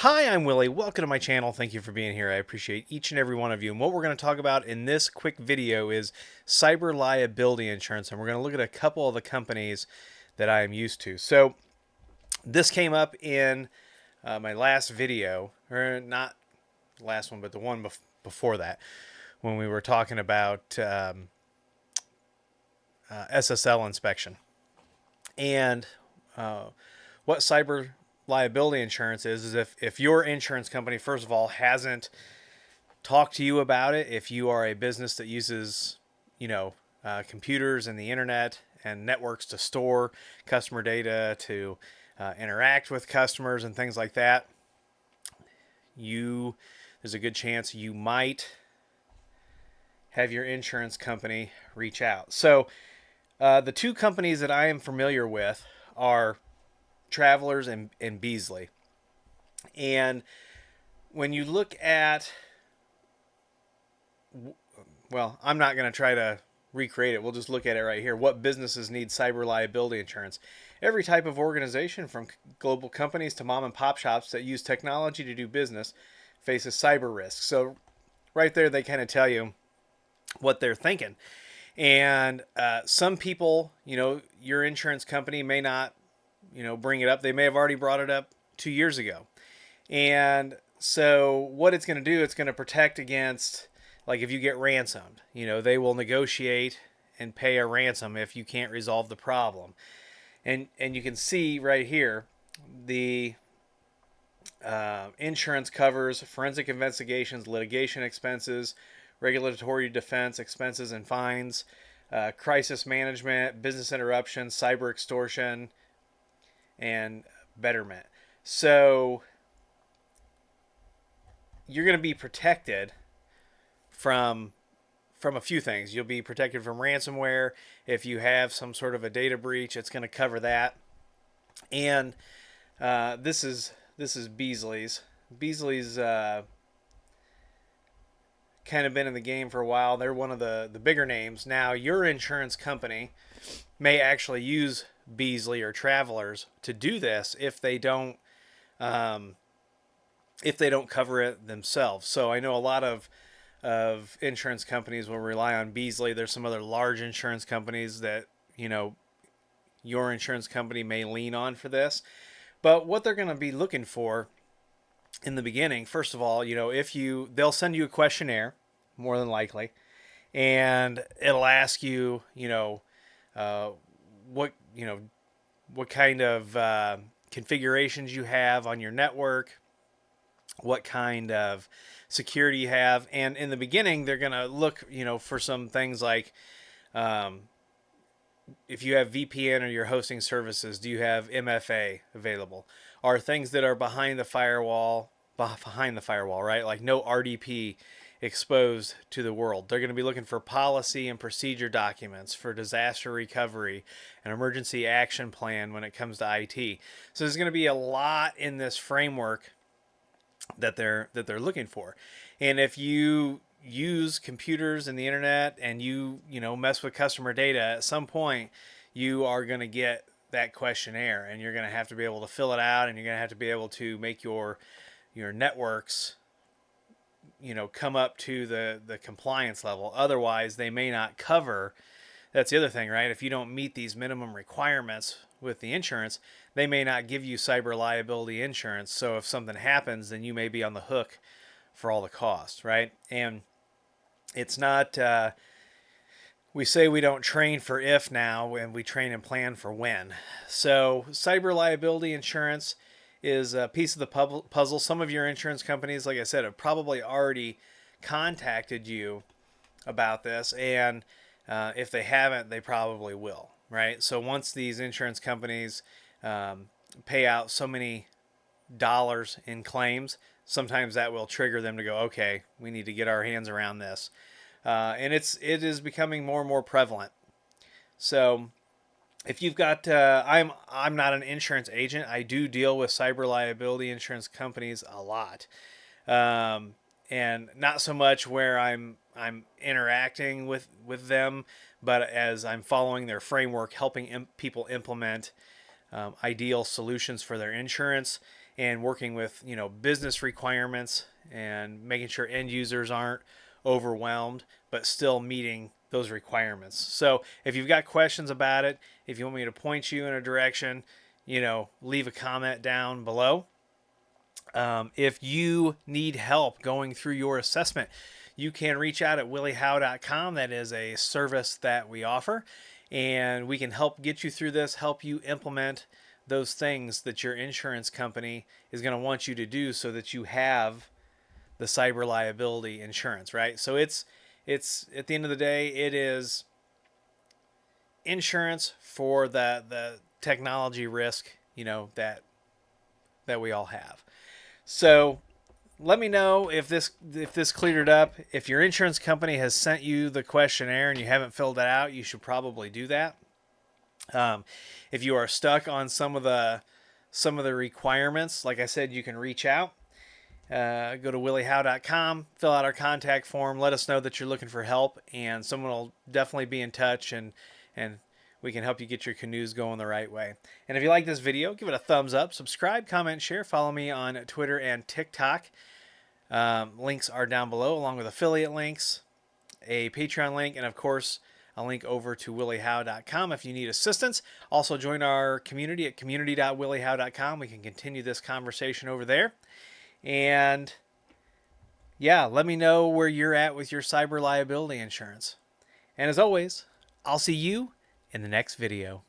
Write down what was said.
Hi, I'm Willie. Welcome to my channel. Thank you for being here. I appreciate each and every one of you. And what we're going to talk about in this quick video is cyber liability insurance. And we're going to look at a couple of the companies that I am used to. So this came up in my last video, or not the last one, but the one before that, when we were talking about SSL inspection. And what cyber liability insurance is if your insurance company, first of all, hasn't talked to you about it, if you are a business that uses, computers and the internet and networks to store customer data, to interact with customers and things like that, there's a good chance you might have your insurance company reach out. So the two companies that I am familiar with are Travelers and Beasley. And when you look at, well, I'm not going to try to recreate it. We'll just look at it right here. What businesses need cyber liability insurance? Every type of organization, from global companies to mom and pop shops that use technology to do business, faces cyber risks. So right there, they kind of tell you what they're thinking. And some people, your insurance company may not, bring it up. They may have already brought it up 2 years ago. And so what it's going to do, it's going to protect against, like, if you get ransomed, they will negotiate and pay a ransom if you can't resolve the problem. And you can see right here, the insurance covers forensic investigations, litigation expenses, regulatory defense expenses and fines, crisis management, business interruption, cyber extortion, and betterment. So you're going to be protected from a few things. You'll be protected from ransomware. If you have some sort of a data breach, it's going to cover that. And this is Beasley's. Beasley's kind of been in the game for a while. They're one of the bigger names. Now, your insurance company may actually use Beasley or Travelers to do this if they don't cover it themselves. So I know a lot of insurance companies will rely on Beasley. There's some other large insurance companies that your insurance company may lean on for this. But what they're going to be looking for in the beginning, first of all, they'll send you a questionnaire, more than likely, and it'll ask you, what what kind of configurations you have on your network, what kind of security you have. And in the beginning, they're going to look, for some things like, if you have VPN or your hosting services, do you have MFA available? Are things that are behind the firewall, right? Like no RDP exposed to the world. They're going to be looking for policy and procedure documents for disaster recovery, an emergency action plan when it comes to IT. So there's going to be a lot in this framework that they're looking for. And if you use computers and the internet and you mess with customer data, at some point you are going to get that questionnaire, and you're going to have to be able to fill it out, and you're going to have to be able to make your networks come up to the compliance level. Otherwise, they may not cover. That's the other thing, right? If you don't meet these minimum requirements with the insurance, they may not give you cyber liability insurance. So if something happens, then you may be on the hook for all the costs, right? And it's not, we say we don't train for if now, and we train and plan for when. So cyber liability insurance is a piece of the puzzle. Some of your insurance companies, like I said, have probably already contacted you about this, and if they haven't, they probably will, right? So once these insurance companies pay out so many dollars in claims, sometimes that will trigger them to go, okay, we need to get our hands around this. And it is becoming more and more prevalent. So if you've got, I'm not an insurance agent. I do deal with cyber liability insurance companies a lot, and not so much where I'm interacting with them, but as I'm following their framework, helping people implement ideal solutions for their insurance. and working with, business requirements and making sure end users aren't overwhelmed, but still meeting those requirements. So if you've got questions about it, if you want me to point you in a direction, leave a comment down below. If you need help going through your assessment, you can reach out at williehow.com. That is a service that we offer, and we can help get you through this, help you implement those things that your insurance company is going to want you to do so that you have the cyber liability insurance, right? So it's at the end of the day, it is insurance for the technology risk, that we all have. So let me know if this cleared it up. If your insurance company has sent you the questionnaire and you haven't filled it out, you should probably do that. If you are stuck on some of the requirements, like I said, you can reach out. Go to williehow.com, fill out our contact form, let us know that you're looking for help, and someone will definitely be in touch, and we can help you get your canoes going the right way. And if you like this video, give it a thumbs up, subscribe, comment, share, follow me on Twitter and TikTok. Links are down below, along with affiliate links, a Patreon link, and of course a link over to williehow.com if you need assistance. Also join our community at community.williehow.com. We can continue this conversation over there. And yeah, let me know where you're at with your cyber liability insurance. And as always, I'll see you in the next video.